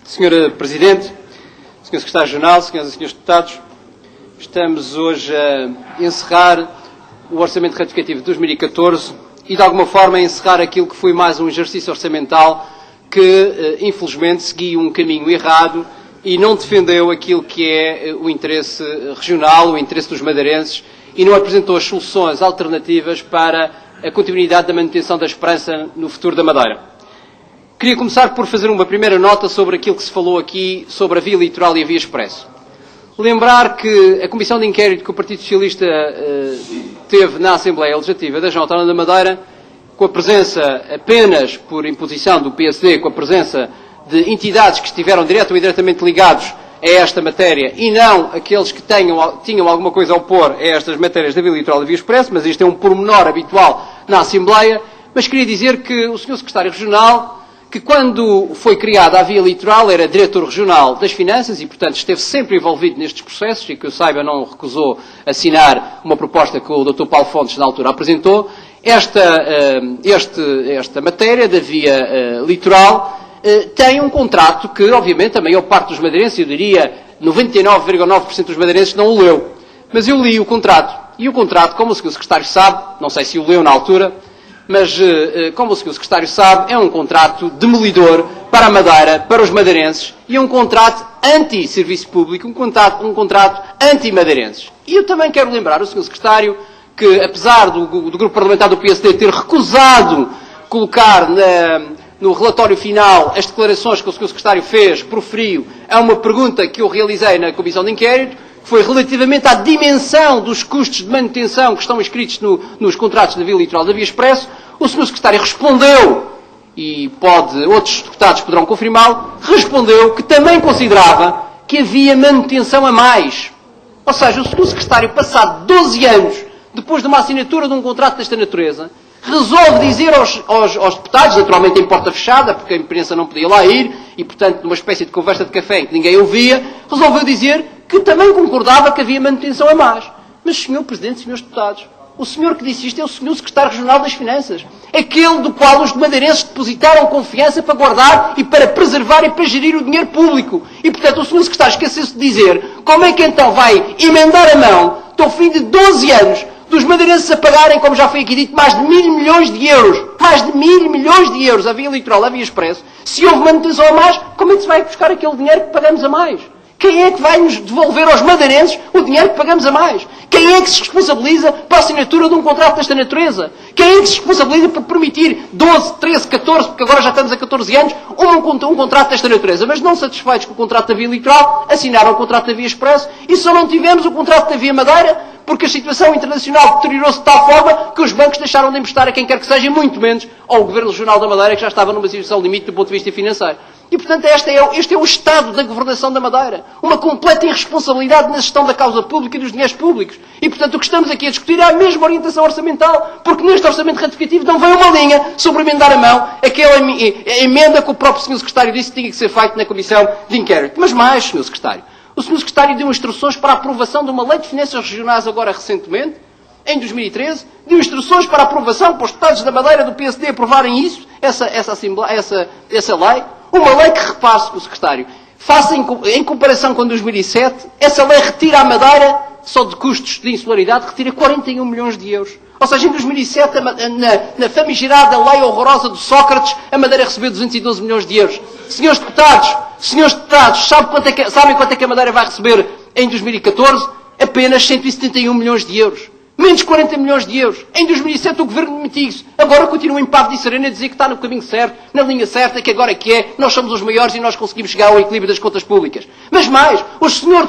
Senhora Presidente, Sr. Secretário-Geral, Senhoras e Senhores Deputados, estamos hoje a encerrar o Orçamento Retificativo de 2014 e, de alguma forma, a encerrar aquilo que foi mais um exercício orçamental que, infelizmente, seguiu um caminho errado e não defendeu aquilo que é o interesse regional, o interesse dos madeirenses e não apresentou as soluções alternativas para a continuidade da manutenção da esperança no futuro da Madeira. Queria começar por fazer uma primeira nota sobre aquilo que se falou aqui sobre a via litoral e a via expresso. Lembrar que a Comissão de Inquérito que o Partido Socialista teve na Assembleia Legislativa da Região Autónoma da Madeira, com a presença apenas por imposição do PSD, com a presença de entidades que estiveram direto ou indiretamente ligados a esta matéria e não aqueles que tinham alguma coisa a opor a estas matérias da via litoral e da via expresso, mas isto é um pormenor habitual na Assembleia. Mas queria dizer que o Sr. Secretário Regional, que quando foi criada a via litoral era diretor regional das finanças e, portanto, esteve sempre envolvido nestes processos e, que eu saiba, não recusou assinar uma proposta que o Dr. Paulo Fontes, na altura, apresentou. Esta matéria da via litoral tem um contrato que, obviamente, a maior parte dos madeirenses, eu diria 99,9% dos madeirenses, não o leu. Mas eu li o contrato. E o contrato, como o Sr. Secretário sabe, não sei se o leu na altura, mas, como o Sr. Secretário sabe, é um contrato demolidor para a Madeira, para os madeirenses, e é um contrato anti-serviço público, um contrato anti-madeirenses. E eu também quero lembrar o Sr. Secretário que, apesar do Grupo Parlamentar do PSD ter recusado colocar no relatório final as declarações que o Sr. Secretário fez, proferiu, a uma pergunta que eu realizei na Comissão de Inquérito, que foi relativamente à dimensão dos custos de manutenção que estão inscritos nos contratos da via litoral da via expresso, o Sr. Secretário respondeu, e outros deputados poderão confirmá-lo, respondeu que também considerava que havia manutenção a mais. Ou seja, o Sr. Secretário, passado 12 anos, depois de uma assinatura de um contrato desta natureza, resolve dizer aos deputados, naturalmente em porta fechada, porque a imprensa não podia lá ir, e, portanto, numa espécie de conversa de café em que ninguém ouvia, resolveu dizer que também concordava que havia manutenção a mais. Mas, Sr. Presidente, Srs. Deputados, o senhor que disse isto é o Sr. Secretário Regional das Finanças. Aquele do qual os madeirenses depositaram confiança para guardar e para preservar e para gerir o dinheiro público. E, portanto, o Sr. Secretário esqueceu-se de dizer como é que então vai emendar a mão, ao fim de 12 anos, dos madeirenses a pagarem, como já foi aqui dito, mais de 1.000 milhões de euros. Mais de 1.000 milhões de euros a via litoral, a via expresso. Se houve manutenção a mais, como é que se vai buscar aquele dinheiro que pagamos a mais? Quem é que vai nos devolver aos madeirenses o dinheiro que pagamos a mais? Quem é que se responsabiliza para a assinatura de um contrato desta natureza? Quem é que se responsabiliza por permitir 12, 13, 14, porque agora já estamos a 14 anos, um contrato desta natureza? Mas não satisfeitos com o contrato da via litoral, assinaram o contrato da via expresso e só não tivemos o contrato da via Madeira porque a situação internacional deteriorou-se de tal forma que os bancos deixaram de emprestar a quem quer que seja, muito menos ao Governo Regional da Madeira, que já estava numa situação limite do ponto de vista financeiro. E, portanto, este é o estado da governação da Madeira. Uma completa irresponsabilidade na gestão da causa pública e dos dinheiros públicos. E, portanto, o que estamos aqui a discutir é a mesma orientação orçamental, porque neste orçamento retificativo não veio uma linha sobre emendar a mão aquela emenda que o próprio Sr. Secretário disse que tinha que ser feita na Comissão de Inquérito. Mas mais, Sr. Secretário. O Sr. Secretário deu instruções para a aprovação de uma lei de finanças regionais agora recentemente, em 2013, deu instruções para a aprovação para os deputados da Madeira do PSD aprovarem isso, essa lei. Uma lei que, repare, Sr. Secretário, faça em comparação com 2007, essa lei retira à Madeira, só de custos de insularidade, retira 41 milhões de euros. Ou seja, em 2007, na famigerada lei horrorosa do Sócrates, a Madeira recebeu 212 milhões de euros. Senhores deputados, sabem quanto é que a Madeira vai receber em 2014? Apenas 171 milhões de euros. Menos 40 milhões de euros. Em 2007 o Governo demitiu-se. Agora continua impávido e sereno a dizer que está no caminho certo, na linha certa, que agora é que é, nós somos os maiores e nós conseguimos chegar ao equilíbrio das contas públicas. Mas mais, o Sr.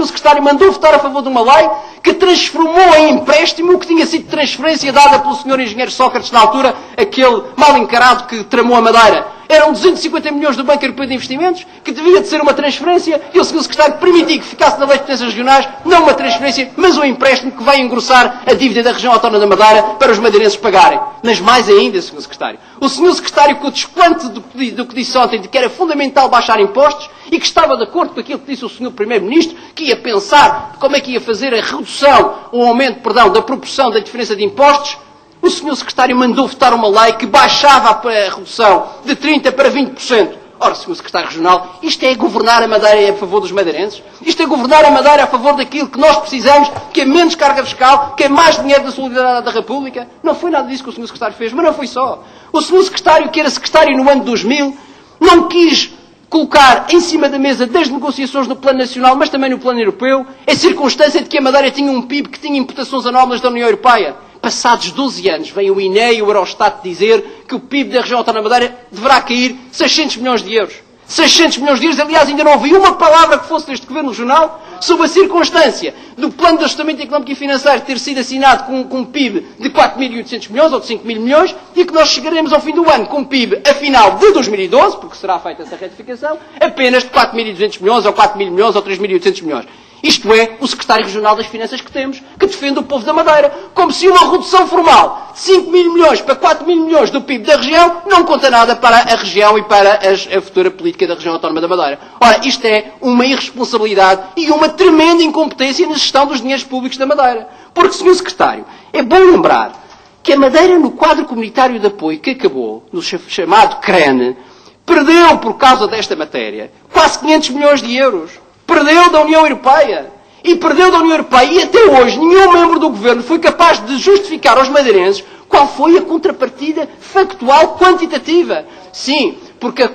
Secretário mandou votar a favor de uma lei que transformou em empréstimo o que tinha sido transferência dada pelo Sr. Engenheiro Sócrates na altura, aquele mal encarado que tramou a Madeira. Eram 250 milhões do Banco Europeu de Investimentos, que devia de ser uma transferência, e o Sr. Secretário permitiu que ficasse na lei de finanças regionais, não uma transferência, mas um empréstimo que vai engrossar a dívida da região autónoma da Madeira para os madeirenses pagarem. Mas mais ainda, Sr. Secretário, o Sr. Secretário, com o desplante do que disse ontem, de que era fundamental baixar impostos, e que estava de acordo com aquilo que disse o Sr. Primeiro-Ministro, que ia pensar como é que ia fazer a redução, o aumento, da proporção da diferença de impostos, o Sr. Secretário mandou votar uma lei que baixava a redução de 30% para 20%. Ora, Sr. Secretário Regional, isto é governar a Madeira a favor dos madeirenses? Isto é governar a Madeira a favor daquilo que nós precisamos, que é menos carga fiscal, que é mais dinheiro da solidariedade da República? Não foi nada disso que o Sr. Secretário fez, mas não foi só. O Sr. Secretário, que era Secretário no ano 2000, não quis colocar em cima da mesa das negociações no plano nacional, mas também no plano europeu, a circunstância de que a Madeira tinha um PIB que tinha importações anómalas da União Europeia. Passados 12 anos, vem o INE e o Eurostat dizer que o PIB da região autónoma da Madeira deverá cair 600 milhões de euros. 600 milhões de euros, aliás, ainda não ouvi uma palavra que fosse deste Governo Regional sobre a circunstância do Plano de Ajustamento Económico e Financeiro ter sido assinado com um PIB de 4.800 milhões ou de 5.000 milhões e que nós chegaremos ao fim do ano com um PIB, a final de 2012, porque será feita essa retificação, apenas de 4.200 milhões ou 4.000 milhões ou 3.800 milhões. Isto é o Secretário Regional das Finanças que temos, que defende o povo da Madeira, como se uma redução formal de 5.000 milhões para 4.000 milhões do PIB da região não conta nada para a região e para a futura política da região autónoma da Madeira. Ora, isto é uma irresponsabilidade e uma tremenda incompetência na gestão dos dinheiros públicos da Madeira. Porque, Sr. Secretário, é bom lembrar que a Madeira, no quadro comunitário de apoio que acabou, no chamado CREN, perdeu, por causa desta matéria, quase 500 milhões de euros. Perdeu da União Europeia. E perdeu da União Europeia. E até hoje nenhum membro do Governo foi capaz de justificar aos madeirenses qual foi a contrapartida factual quantitativa. Sim, porque a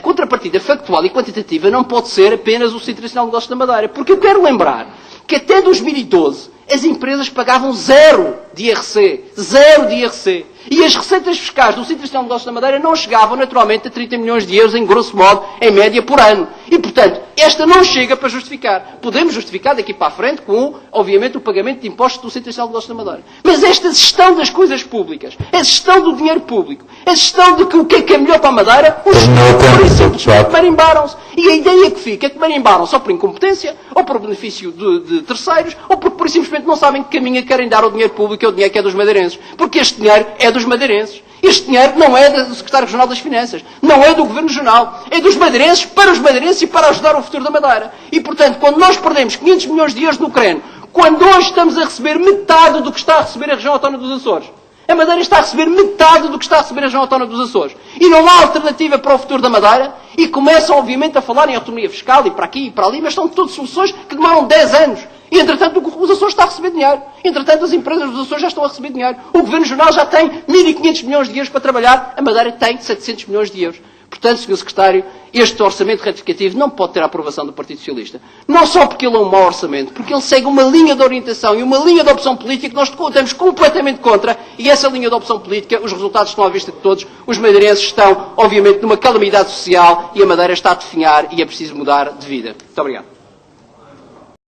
contrapartida factual e quantitativa não pode ser apenas o Centro Nacional de Negócios da Madeira. Porque eu quero lembrar que até 2012 as empresas pagavam zero de IRC. Zero de IRC. E as receitas fiscais do Centro Nacional de Negócios da Madeira não chegavam naturalmente a 30 milhões de euros, em grosso modo, em média, por ano. E, portanto, esta não chega para justificar. Podemos justificar daqui para a frente com, obviamente, o pagamento de impostos do Centro Nacional de Negócios da Madeira. Mas esta gestão das coisas públicas, a gestão do dinheiro público, a gestão de que o que é melhor para a Madeira, os gestores simplesmente marimbaram-se. E a ideia que fica é que marimbaram-se ou por incompetência, ou por benefício de terceiros, ou porque, por simplesmente, não sabem que caminho querem dar ao dinheiro público, ao dinheiro que é dos madeirenses. Porque este dinheiro é dos madeirenses. Este dinheiro não é do Secretário Regional das Finanças, não é do Governo Regional, é dos madeirenses, para os madeirenses e para ajudar o futuro da Madeira. E, portanto, quando nós perdemos 500 milhões de euros no CREN, quando hoje estamos a receber metade do que está a receber a região autónoma dos Açores, a Madeira está a receber metade do que está a receber a região autónoma dos Açores, e não há alternativa para o futuro da Madeira, e começam, obviamente, a falar em autonomia fiscal, e para aqui e para ali, mas são todas soluções que demoram 10 anos. E, entretanto, os Açores estão a receber dinheiro. Entretanto, as empresas dos Açores já estão a receber dinheiro. O Governo Regional já tem 1.500 milhões de euros para trabalhar. A Madeira tem 700 milhões de euros. Portanto, Sr. Secretário, este orçamento retificativo não pode ter a aprovação do Partido Socialista. Não só porque ele é um mau orçamento, porque ele segue uma linha de orientação e uma linha de opção política que nós estamos completamente contra, e essa linha de opção política, os resultados estão à vista de todos. Os madeirenses estão, obviamente, numa calamidade social e a Madeira está a definhar e é preciso mudar de vida. Muito obrigado.